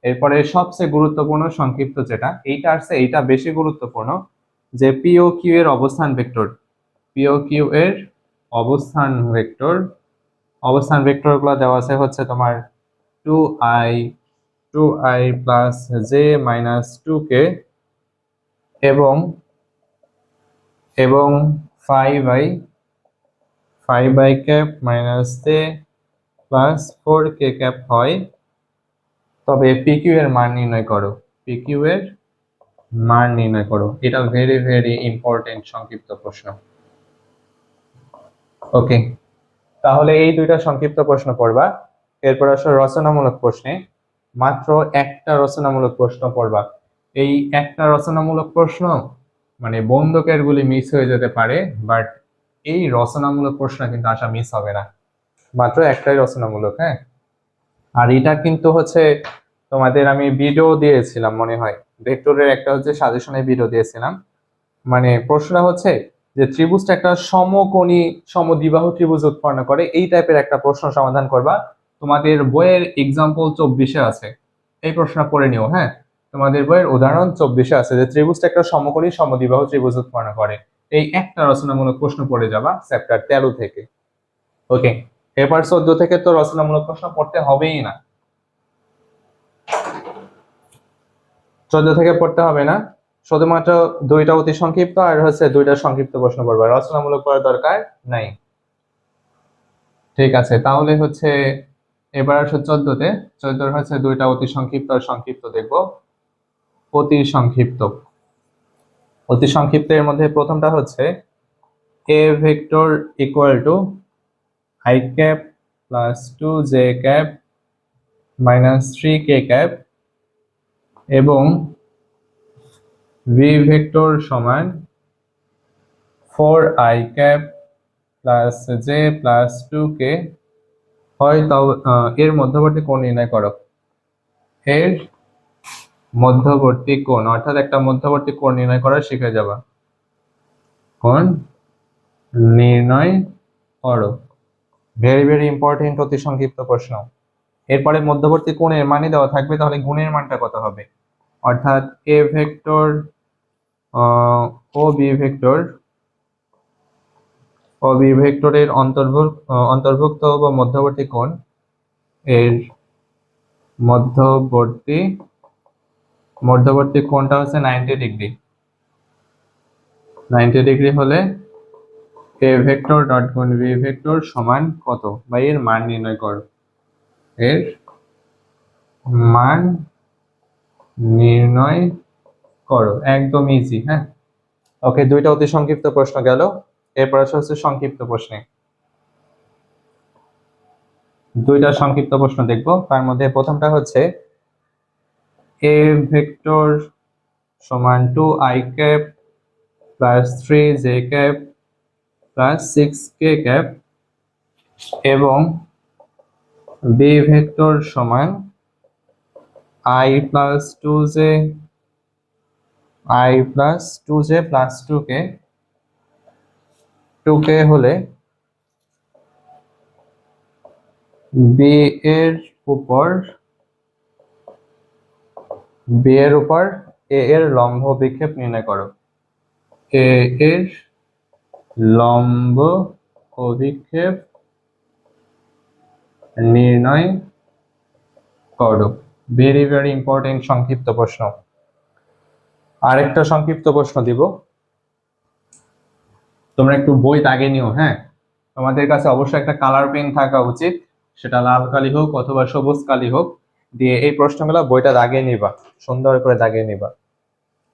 এরপরে সবচেয়ে গুরুত্বপূর্ণ সংক্ষিপ্ত যেটা, এইটা আসছে, এইটা বেশি গুরুত্বপূর্ণ, যে পি ও কিউ এর অবস্থান ভেক্টর। পি ও কিউ এর অবস্থান ভেক্টর। অবস্থান ভেক্টর গুলো দেওয়া আছে হচ্ছে তোমার 2i plus J minus 2k এবং 5i cap minus J plus 4k cap হয়। তবে পিকিউ এর মান নির্ণয় করো। পিকিউ এর মান নির্ণয় করো। এটা ভেরি ভেরি ইম্পর্টেন্ট সংক্ষিপ্ত প্রশ্ন। ওকে, তাহলে এই দুইটা সংক্ষিপ্ত প্রশ্ন পড়বা। এরপর আসলে রচনামূলক প্রশ্নে মাত্র একটা রচনামূলক প্রশ্ন পড়বা। এই একটা রচনামূলক প্রশ্ন মানে বন্ধকের গুলি মিস হয়ে যেতে পারে, বাট এই রচনামূলক প্রশ্ন কিন্তু আসা মিস হবে না। মাত্র একটাই রচনামূলক। হ্যাঁ, আর এটা কিন্তু হচ্ছে তোমাদের আমি ভিডিও দিয়েছিলাম মনে হয়, ভেক্টরের একটা হচ্ছে সাজেশনের ভিডিও দিয়েছিলাম। মানে প্রশ্নটা হচ্ছে যে ত্রিভুজটা একটা সমকোণী সমদ্বিবাহু ত্রিভুজ উৎপন্ন করে, এই টাইপের একটা প্রশ্ন সমাধান করবা। তোমাদের বইয়ের এক্সাম্পল 24-এ আছে, এই প্রশ্ন পড়ে নিও। হ্যাঁ, তোমাদের বইয়ের উদাহরণ 24-এ আছে যে ত্রিভুজটা একটা সমকোণী সমদ্বিবাহু ত্রিভুজ উৎপন্ন করে। এই একটা রচনামূলক প্রশ্ন পড়ে যাবা চ্যাপ্টার 13 থেকে। ওকে, এরপর 14 থেকে তো রচনামূলক প্রশ্ন পড়তে হবেই না। 14 থেকে পড়তে হবে না, শুধুমাত্র দুইটা অতি সংক্ষিপ্ত আর হচ্ছে দুইটা সংক্ষিপ্ত প্রশ্ন পড়বা, রচনামূলক পড়ার দরকার নাই। ঠিক আছে, তাহলে হচ্ছে এবার আসলে 14-তে। 14 হচ্ছে দুইটা অতি সংক্ষিপ্ত আর সংক্ষিপ্ত দেখব। অতি সংক্ষিপ্ত। অতি সংক্ষিপ্তের মধ্যে প্রথমটা হচ্ছে a vector equal two i cap plus 2j cap minus 3k cap এবং v ভেক্টর সমান 4i cap plus j plus 2k হয়। তবে এর মধ্যবর্তী কোণ নির্ণয় করো। এর মধ্যবর্তী কোণ, অর্থাৎ একটা মধ্যবর্তী কোণ নির্ণয় করা শিখে যাবা। কোণ নির্ণয় করো, ভেরি ভেরি ইম্পর্টেন্ট অতি সংক্ষিপ্ত প্রশ্ন। এরপরে মধ্যবর্তী কোণের মানই দেওয়া থাকবে, তাহলে গুণের মানটা কত হবে, অর্থাৎ a ভেক্টর ও বি ভেক্টরের অন্তর্ভুক্ত বা মধ্যবর্তী কোণ, এর মধ্যবর্তী মধ্যবর্তী কোণটা হচ্ছে 90 ডিগ্রি। 90 ডিগ্রি হলে এ ভেক্টর ডট গুণ বি ভেক্টর সমান কত, বা এর মান নির্ণয় করো। এর মান নির্ণয় করো, একদম ইজি। হ্যাঁ, ওকে, দুইটা অতি সংক্ষিপ্ত প্রশ্ন গেল। এরপর হচ্ছে সংক্ষিপ্ত প্রশ্নে দুইটা সংক্ষিপ্ত প্রশ্ন দেখব। তার মধ্যে প্রথমটা হচ্ছে এ ভেক্টর সমান 2i cap plus 3j cap plus 6k cap এবং বি ভেক্টর সমান i plus 2j plus 2k 2k হলে বি এর উপর এ এর লম্ব বিক্ষেপ নির্ণয় করো। এ এর লম্ব অভিক্ষেপ নির্ণয় করো। ভেরি ভেরি ইম্পর্টেন্ট সংক্ষিপ্ত প্রশ্ন। আরেকটা সংক্ষিপ্ত প্রশ্ন দিব, তোমরা একটু বই দাগে নিও। হ্যাঁ, তোমাদের কাছে অবশ্যই একটা কালার পেন থাকা উচিত, সেটা লাল কালি হোক অথবা সবুজ কালি হোক, দিয়ে এই প্রশ্নগুলো বইটা দাগিয়ে নিবা, সুন্দর করে দাগিয়ে নিবা।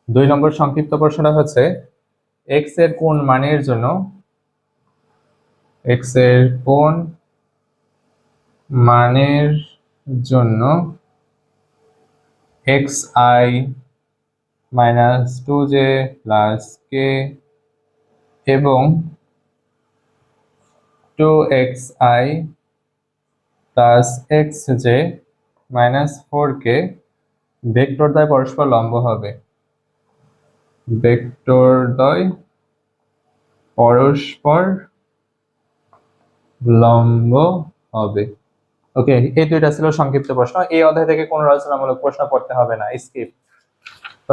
2 নম্বর সংক্ষিপ্ত প্রশ্নটা হচ্ছে এক্স এর কোন মানের জন্য x i minus 2j plus k এবং 2xi plus xj minus 4k vector দ্বয় পরস্পর লম্ব হবে। ভেক্টর দ্বয় পরস্পর লম্ব হবে। ওকে, এই দুইটা ছিল সংক্ষিপ্ত প্রশ্ন। এই অধ্যায় থেকে কোনো রচনামূলক প্রশ্ন পড়তে হবে না, স্কিপ।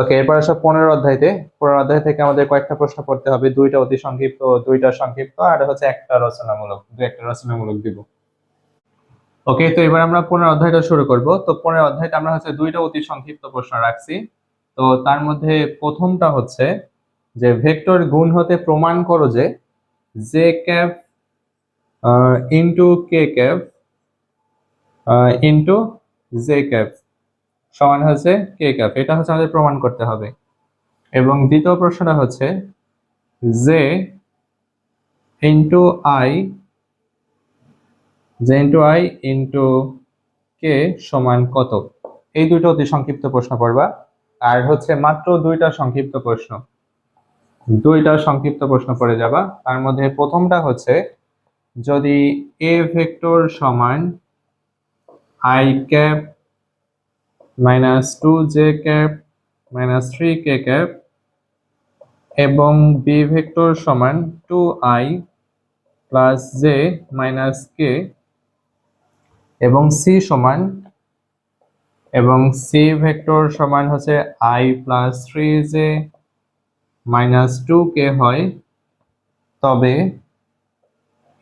ওকে, এরপর আসো 15 অধ্যায়তে। 15 অধ্যায় থেকে আমাদের কয়েকটা প্রশ্ন পড়তে হবে, দুইটা অতি সংক্ষিপ্ত, দুইটা সংক্ষিপ্ত, আর হচ্ছে একটা রচনামূলক, একটা রচনামূলক দিব। ওকে, তো এবার আমরা 15 অধ্যায়টা শুরু করব। তো 15 অধ্যায়টা আমরা হচ্ছে দুইটা অতি সংক্ষিপ্ত প্রশ্ন রাখছি। তো তার মধ্যে প্রথমটা হচ্ছে যে ভেক্টর গুণ হতে প্রমাণ করো যে J cap into k cap into J cap সমান হচ্ছে কে ক্যাপ, এটা হচ্ছে আমাদের প্রমাণ করতে হবে। এবং দ্বিতীয় প্রশ্নটা হচ্ছে J into I into k সমান কত। এই দুটো অতি সংক্ষিপ্ত প্রশ্ন পড়বা। আর হচ্ছে মাত্র দুইটা সংক্ষিপ্ত প্রশ্ন পড়ে যাবা। তার মধ্যে প্রথমটা হচ্ছে যদি এ ভেক্টর সমান I cap minus 2j cap minus 3k cap এবং বি ভেক্টর সমান 2i plus j minus k এবং সি ভেক্টর সমান হচ্ছে i plus 3j minus 2k হয়, তবে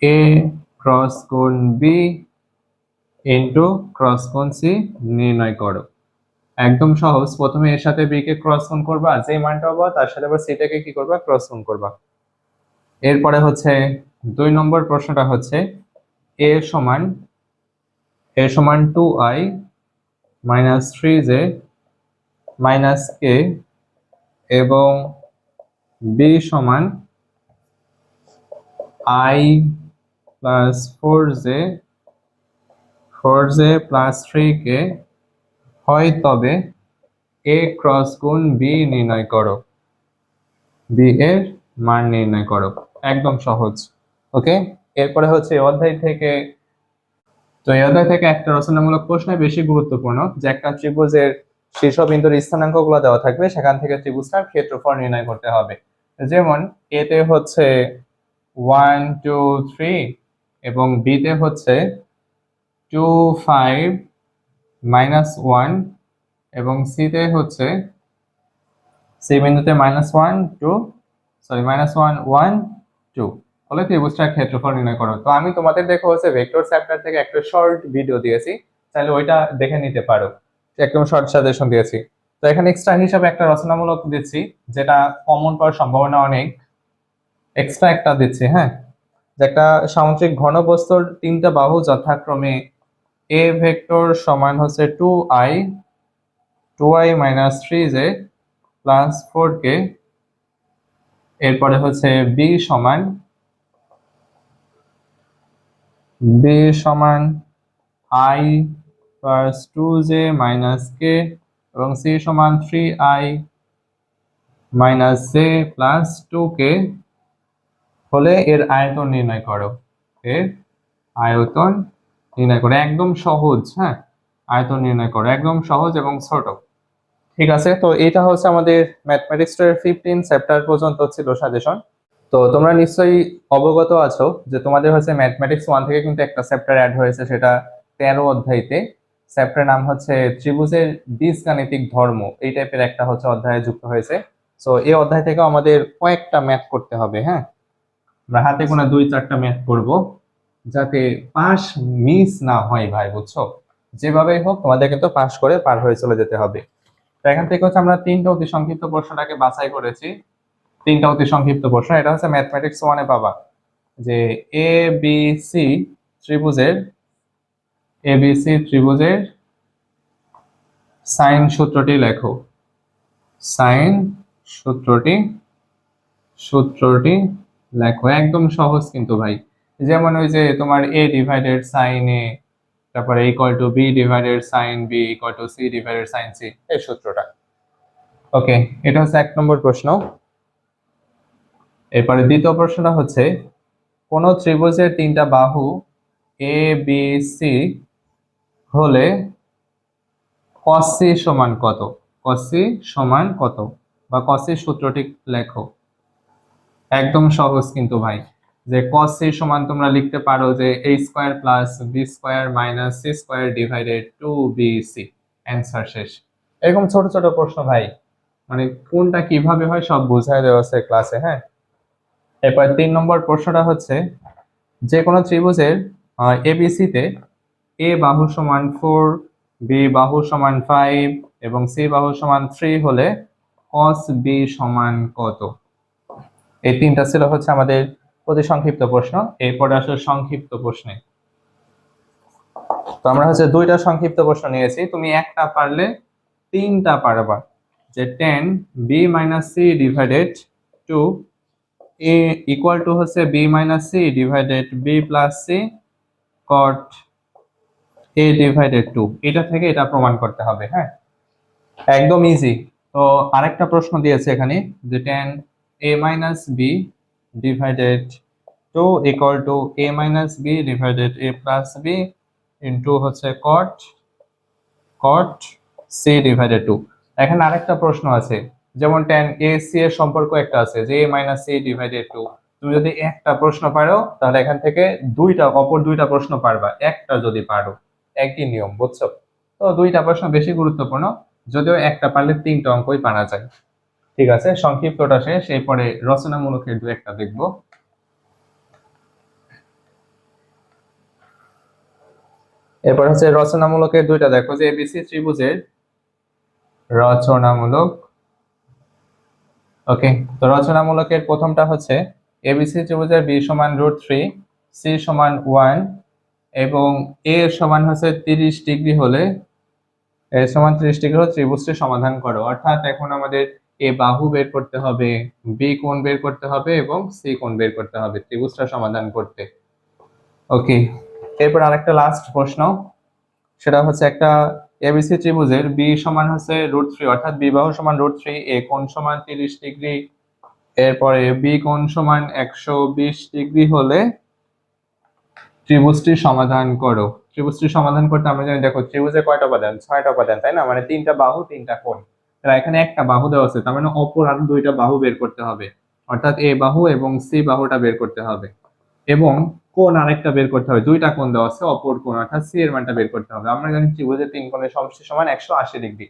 এ ক্রস গুণ বি ইন্টু ক্রস গুণ সি নির্ণয় করো। একদম সহজ, প্রথমে এর সাথে বি কে ক্রস গুণ করবা, যে মানটা পাবা তার সাথে আবার সি টাকে কি করবা, ক্রস গুণ করবা। এরপরে হচ্ছে 2 নম্বর প্রশ্নটা হচ্ছে এ সমান 2i minus 3j minus k এবং বি সমান i plus 4j plus 3k হয়, তবে এ ক্রস গুণ বি নির্ণয় করো। বি এর মান নির্ণয় করো। একদম সহজ। ওকে, এরপরে হচ্ছে এই অধ্যায় থেকে একটা রচনামূলক প্রশ্ন বেশি গুরুত্বপূর্ণ, যে একটা ত্রিভুজের শীর্ষবিন্দুর স্থানাঙ্ক গুলো দেওয়া থাকবে, সেখান থেকে ত্রিভুজটার ক্ষেত্রফল নির্ণয় করতে হবে। যেমন এতে হচ্ছে 1 2 3 এবং বি তে হচ্ছে 2 5 মাইনাস 1 এবং সি তে হচ্ছে সি বিন্দুতে মাইনাস 1 1 2 হলে ত্রিভুজটার ক্ষেত্রফল নির্ণয় করো। তো আমি তোমাদের দেখো হচ্ছে ভেক্টর চ্যাপ্টার থেকে একটা শর্ট ভিডিও দিয়েছি, তাহলে ওইটা দেখে নিতে পারো, একদম শর্ট সাজেশন দিয়েছি। তো এখানে এক্সট্রা হিসাবে একটা রচনামূলক দিচ্ছি, যেটা কমন পাওয়ার সম্ভাবনা অনেক। এক্সট্রা একটা দিচ্ছি, হ্যাঁ, যে একটা সামুদ্রিক ঘনবস্তুর তিনটা বাহু যথাক্রমে এ ভেক্টর সমান হচ্ছে 2i minus 3j plus 4k, এরপরে হচ্ছে b সমান i plus 2j minus k এবং c সমান 3i minus j plus 2k হলে এর আয়তন নির্ণয় করো। এর আয়তন নির্ণয় করো, একদম সহজ, হ্যাঁ, আয়তন নির্ণয় করো, একদম সহজ এবং ছোট। ঠিক আছে, তো এটা হচ্ছে আমাদের ম্যাথমেটিক্স এর 15 চ্যাপ্টার পর্যন্ত ছিল সাজেশন। তো তোমরা নিশ্চয়ই অবগত আছো যে তোমাদের হচ্ছে ম্যাথমেটিক্স 1 থেকে কিন্তু একটা চ্যাপ্টার অ্যাড হয়েছে, সেটা 13 অধ্যায়তে। চ্যাপ্টার নাম হচ্ছে ত্রিভুজের বীজগাণিতিক ধর্ম, এই টাইপের একটা হচ্ছে অধ্যায় যুক্ত হয়েছে। সো এই অধ্যায় থেকে আমাদের কয়েকটা ম্যাথ করতে হবে, হ্যাঁ, আমরা হাতে গোনা 2-4টা ম্যাথ করব, যাতে পাস মিস না হয় ভাই, বুঝছো? যেভাবেই হোক তোমাদের কিন্তু পাস করে পার হয়ে চলে যেতে হবে। তো এখান থেকে হচ্ছে আমরা 3টা অতি সংক্ষিপ্ত প্রশ্নটাকে বাছাই করেছি। 3টা অতি সংক্ষিপ্ত প্রশ্ন, এটা হচ্ছে ম্যাথমেটিক্স 1-এ পাবা, যে এ বি সি ত্রিভুজের সাইন সূত্রটি লেখো। সাইন সূত্রটি লেখো, একদম সহজ কিন্তু ভাই। যেমন ওই যে তোমার a ডিভাইডেড সাইন a, তারপরে equal to b divided sign b equal to c divided sign c, এই সূত্রটা। ওকে, এটা হচ্ছে 1 নম্বর প্রশ্ন। এরপরে দ্বিতীয় প্রশ্নটা হচ্ছে কোন ত্রিভুজের 3টা বাহু এ বি সি হলে cos c সমান কত? cos c সমান কত, বা cos c সূত্রটি লেখো। একদম সহজ কিন্তু ভাই, যে cos c সমান তোমরা লিখতে পারো যে a square plus b square minus c square divided 2bc, answer শেষ। এরকম ছোট ছোট প্রশ্ন ভাই, মানে কোনটা কিভাবে হয় সব বোঝায় দেওয়া আছে ক্লাসে, হ্যাঁ। এরপর 3 নম্বর প্রশ্নটা হচ্ছে যে কোনো ত্রিভুজের এবিসি তে এ বাহু সমান 4, বি বাহু সমান 5 এবং সি বাহু সমান 3 হলে cos b সমান কত? এই 3টা ছিল হচ্ছে আমাদের অতি সংক্ষিপ্ত প্রশ্ন। এরপরে আসলে সংক্ষিপ্ত প্রশ্নে, তো আমরা হচ্ছে 2টা সংক্ষিপ্ত প্রশ্ন নিয়েছি, তুমি একটা পারলে 3টা পারবা। যে 10 b minus c divided 2 a equal to হচ্ছে b minus c divided b plus c cot a divided 2, এটা থেকে এটা প্রমাণ করতে হবে, হ্যাঁ, একদম ইজি। তো আরেকটা প্রশ্ন দিয়েছে এখানে, যে 10 a minus b divided 2 equal to a minus b divided a plus b into হচ্ছে cot c ডিভাইডেড 2। এখানে আরেকটা প্রশ্ন আছে, যেমন 10 a c এর সম্পর্ক একটা আছে, যে a মাইনাস c ডিভাইডেড 2। তুমি যদি একটা প্রশ্ন পারো তাহলে এখান থেকে অপর দুইটা প্রশ্ন পারবা, একটা যদি পারো, একই নিয়ম, বুঝছো? তো 2টা প্রশ্ন বেশি গুরুত্বপূর্ণ, যদিও একটা পারলে 3টা অঙ্কই পারা যায়। ঠিক আছে, সংক্ষিপ্তটা শেষ, এরপরে রচনামূলকের 2-একটা দেখবো। এরপর হচ্ছে রচনামূলকের 2টা দেখো, যে এবিসি ত্রিভুজের রচনামূলক। ওকে, তো রচনামূলকের প্রথমটা হচ্ছে এবিসি ত্রিভুজের বি সমান √3, সি সমান 1 এবং এ সমান হচ্ছে 30 ডিগ্রি হলে ত্রিভুজটি সমাধান করো। অর্থাৎ এখন আমাদের এ বাহু বের করতে হবে, বি কোণ বের করতে হবে এবং সি কোণ বের করতে হবে ত্রিভুজটা সমাধান করতে। ওকে, এরপর আরেকটা লাস্ট প্রশ্ন, সেটা হচ্ছে একটা এবিসি ত্রিভুজের বি সমান হচ্ছে √3, অর্থাৎ বি বাহু সমান √3, এ কোণ সমান 30 ডিগ্রি, এরপরে বি কোণ সমান 120 ডিগ্রি হলে ত্রিভুজটি সমাধান করো। ত্রিভুজটি সমাধান করতে আমরা জানি, দেখো ত্রিভুজে কয়টা উপাদান? 6টা উপাদান, তাই না? মানে 3টা বাহু 3টা কোণ। তাহলে এখানে একটা বাহু দেওয়া আছে, তার মানে অপর আরো 2টা বাহু বের করতে হবে, অর্থাৎ এ বাহু এবং সি বাহুটা বের করতে হবে, এবং কোণ আরেকটা বের করতে হবে। 2টা কোণ দেওয়া আছে, অপর কোণ অর্থাৎ সি এর মানটা বের করতে হবে। আমরা জানি ত্রিভুজের 3 কোণের সমষ্টি সমান 180 ডিগ্রি।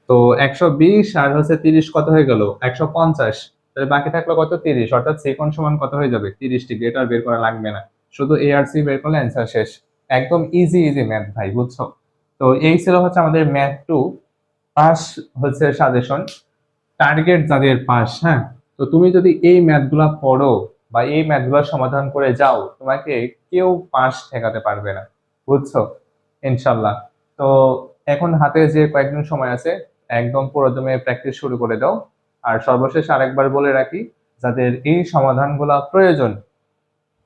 তো 120 আর হচ্ছে 30 কত হয়ে গেল? 150। তাহলে বাকি থাকলো কত? 30, অর্থাৎ সি কোণ সমান কত হয়ে যাবে? 30 ডিগ্রি। এটা আর বের করা লাগবে না, শুধু এ আর সি বের করলে অ্যান্সার শেষ। একদম ইজি ম্যাথ ভাই, বুঝছো? তো এই ছিল হচ্ছে আমাদের ম্যাথ 2। পাস হচ্ছে সাজেশন, টার্গেট যাদের পাস, হ্যাঁ। তো তুমি যদি এই ম্যাথগুলা পড়ো বা এই ম্যাথগুলা সমাধান করে যাও, তোমাকে কেউ পাস ঠেকাতে পারবে না, বুঝছো? ইনশাল্লাহ। তো এখন হাতে যে কয়েকদিন সময় আছে, একদম পুরোদমে প্র্যাকটিস শুরু করে দাও। আর সর্বশেষ আরেকবার বলে রাখি, যাদের এই সমাধানগুলা প্রয়োজন,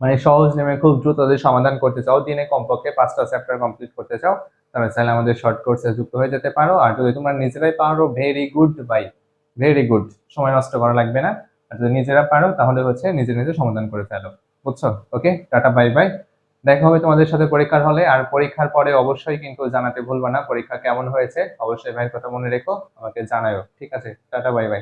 মানে সহজ নেমে খুব দ্রুত যদি সমাধান করতে চাও, দিনে কমপক্ষে 5টা চ্যাপ্টার কমপ্লিট করতে চাও, তাহলে চাইলে আমাদের শর্ট কোর্সে যুক্ত হয়ে যেতে পারো। আর যদি তোমরা নিজেরাই পারো, ভেরি গুড ভাই, ভেরি গুড, সময় নষ্ট করা লাগবে না। আর যদি নিজেরা পারো তাহলে হচ্ছে নিজে নিজে সমাধান করে ফেলো, বুঝছো? ওকে, টাটা, বাই বাই। দেখা হবে তোমাদের সাথে পরীক্ষার হলে। আর পরীক্ষার পরে অবশ্যই কিন্তু জানাতে ভুলবা না পরীক্ষা কেমন হয়েছে, অবশ্যই ভাইয়ের কথা মনে রেখো, আমাকে জানাও। ঠিক আছে, টাটা, বাই বাই।